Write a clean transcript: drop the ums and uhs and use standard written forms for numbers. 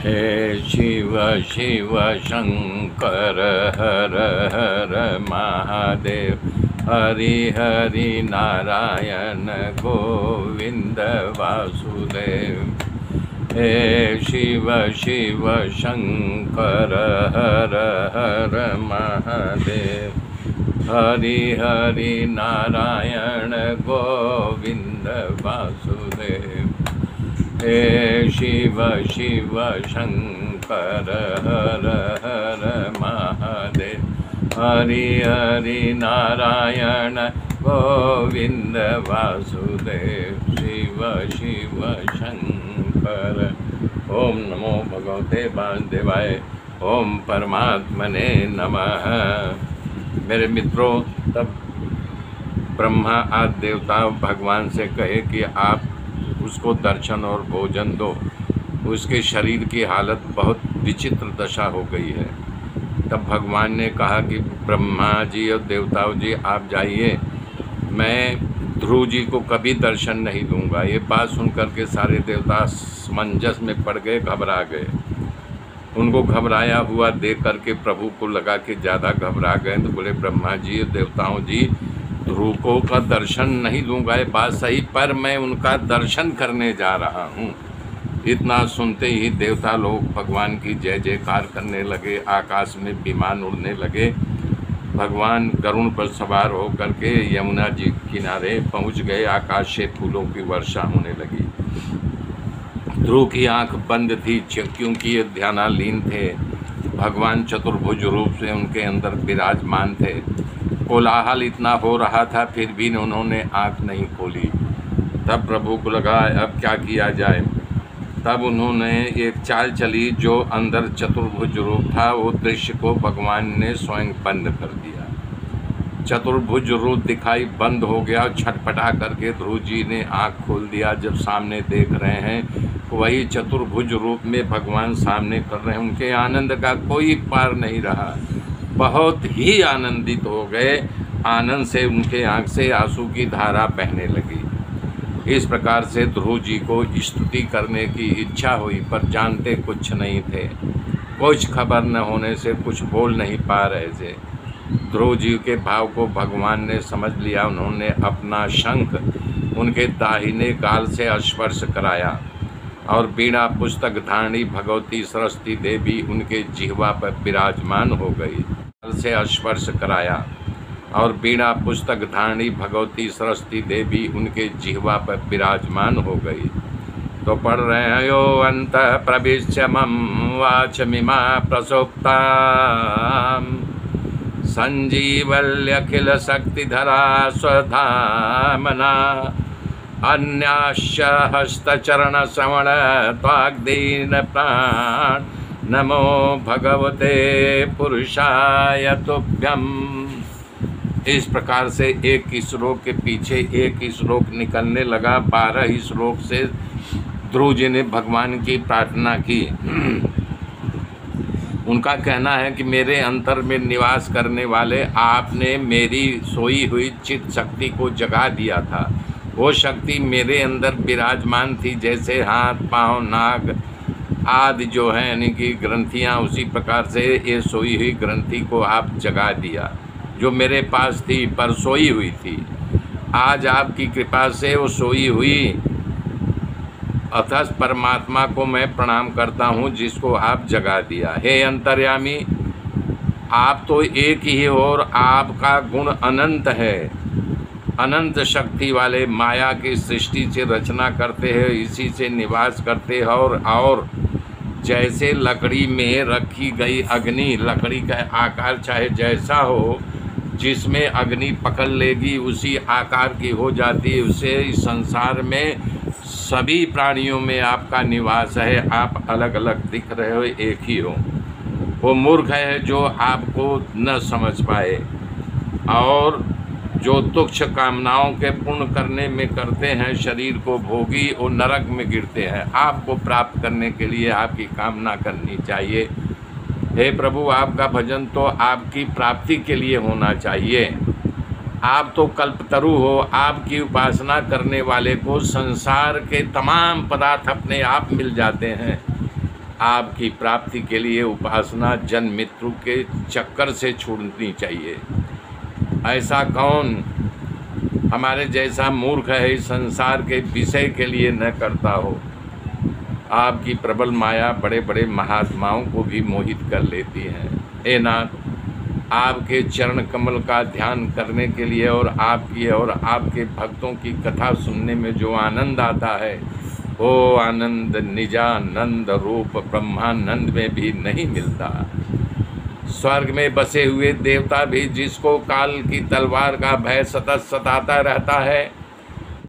हे शिव शिव शंकर हर हर महादेव, हरि हरि नारायण गोविंद वासुदेव। हे शिव शिव शंकर हर हर महादेव, हरि हरि नारायण गोविंद वासुदेव। हे शिव शिव शंकर हर हर महादेव, हरि हरि नारायण गोविंद वासुदेव। शिव शिव शंकर। ओम नमो भगवते वासुदेवाय। ओम परमात्मने नमः। मेरे मित्रों, तब ब्रह्मा आदि देवता भगवान से कहे कि आप उसको दर्शन और भोजन दो। उसके शरीर की हालत बहुत विचित्र दशा हो गई है। तब भगवान ने कहा कि ब्रह्मा जी और देवताओं जी, आप जाइए, मैं ध्रुव जी को कभी दर्शन नहीं दूंगा। ये बात सुनकर के सारे देवता समंजस में पड़ गए, घबरा गए। उनको घबराया हुआ देख करके प्रभु को लगा कि ज़्यादा घबरा गए, तो बोले ब्रह्मा जी और देवताओं जी, ध्रुव को का दर्शन नहीं दूंगा ये बात सही, पर मैं उनका दर्शन करने जा रहा हूँ। इतना सुनते ही देवता लोग भगवान की जय जयकार करने लगे। आकाश में विमान उड़ने लगे। भगवान गरुड़ पर सवार होकर के यमुना जी किनारे पहुँच गए। आकाश से फूलों की वर्षा होने लगी। ध्रुव की आंख बंद थी क्योंकि ये ध्यानालीन थे। भगवान चतुर्भुज रूप से उनके अंदर विराजमान थे। कोलाहल इतना हो रहा था, फिर भी उन्होंने आंख नहीं खोली। तब प्रभु को लगा अब क्या किया जाए। तब उन्होंने एक चाल चली, जो अंदर चतुर्भुज रूप था वो दृश्य को भगवान ने स्वयं बंद कर दिया। चतुर्भुज रूप दिखाई बंद हो गया। छटपटा करके ध्रुव जी ने आंख खोल दिया। जब सामने देख रहे हैं वही चतुर्भुज रूप में भगवान सामने कर रहे हैं। उनके आनंद का कोई पार नहीं रहा। बहुत ही आनंदित हो गए। आनंद से उनके आंख से आंसू की धारा बहने लगी। इस प्रकार से ध्रुव जी को स्तुति करने की इच्छा हुई, पर जानते कुछ नहीं थे। कुछ खबर न होने से कुछ बोल नहीं पा रहे थे। ध्रुव जी के भाव को भगवान ने समझ लिया। उन्होंने अपना शंख उनके दाहिने गाल से स्पर्श कराया और बीणा पुस्तक धारणी भगवती सरस्वती देवी उनके जिह्वा पर विराजमान हो गई। से स्पर्श कराया और बीणा पुस्तक धारणी भगवती सरस्वती देवी उनके जिह्वा पर विराजमान हो गई। तो पढ़ रहे हैं, यो अंत प्रविश्य मम वाचमिमा प्रसुप्ता संजीवल्यखिल शक्तिधरा स्वधामना अन्याश्च हस्तचरण श्रवण त्वाग्दीन प्राण नमो भगवते पुरुषाय तुभ्यम। इस प्रकार से एक ही श्लोक के पीछे एक ही श्लोक निकलने लगा। 12 ही श्लोक से ध्रुव जी ने भगवान की प्रार्थना की। उनका कहना है कि मेरे अंतर में निवास करने वाले आपने मेरी सोई हुई चित्त शक्ति को जगा दिया था। वो शक्ति मेरे अंदर विराजमान थी, जैसे हाथ पांव नाक आदि जो है यानी कि ग्रंथियाँ, उसी प्रकार से ये सोई हुई ग्रंथि को आप जगा दिया, जो मेरे पास थी पर सोई हुई थी। आज आपकी कृपा से वो सोई हुई अथस परमात्मा को मैं प्रणाम करता हूँ, जिसको आप जगा दिया। हे अंतर्यामी, आप तो एक ही हो और आपका गुण अनंत है। अनंत शक्ति वाले माया की सृष्टि से रचना करते हैं, इसी से निवास करते हैं। और जैसे लकड़ी में रखी गई अग्नि, लकड़ी का आकार चाहे जैसा हो, जिसमें अग्नि पकड़ लेगी उसी आकार की हो जाती है। उसे इस संसार में सभी प्राणियों में आपका निवास है। आप अलग अलग दिख रहे हो, एक ही हो। वो मूर्ख है जो आपको न समझ पाए और जो तुच्छ कामनाओं के पूर्ण करने में करते हैं शरीर को भोगी, वो नरक में गिरते हैं। आपको प्राप्त करने के लिए आपकी कामना करनी चाहिए। हे प्रभु, आपका भजन तो आपकी प्राप्ति के लिए होना चाहिए। आप तो कल्पतरु हो। आपकी उपासना करने वाले को संसार के तमाम पदार्थ अपने आप मिल जाते हैं। आपकी प्राप्ति के लिए उपासना जन मृत्यु के चक्कर से छूटनी चाहिए। ऐसा कौन हमारे जैसा मूर्ख है इस संसार के विषय के लिए न करता हो। आपकी प्रबल माया बड़े बड़े महात्माओं को भी मोहित कर लेती है। हे नाथ, आपके चरण कमल का ध्यान करने के लिए और आपके भक्तों की कथा सुनने में जो आनंद आता है, वो आनंद निजानंद रूप ब्रह्मानंद में भी नहीं मिलता। स्वर्ग में बसे हुए देवता भी जिसको काल की तलवार का भय सतत सताता रहता है,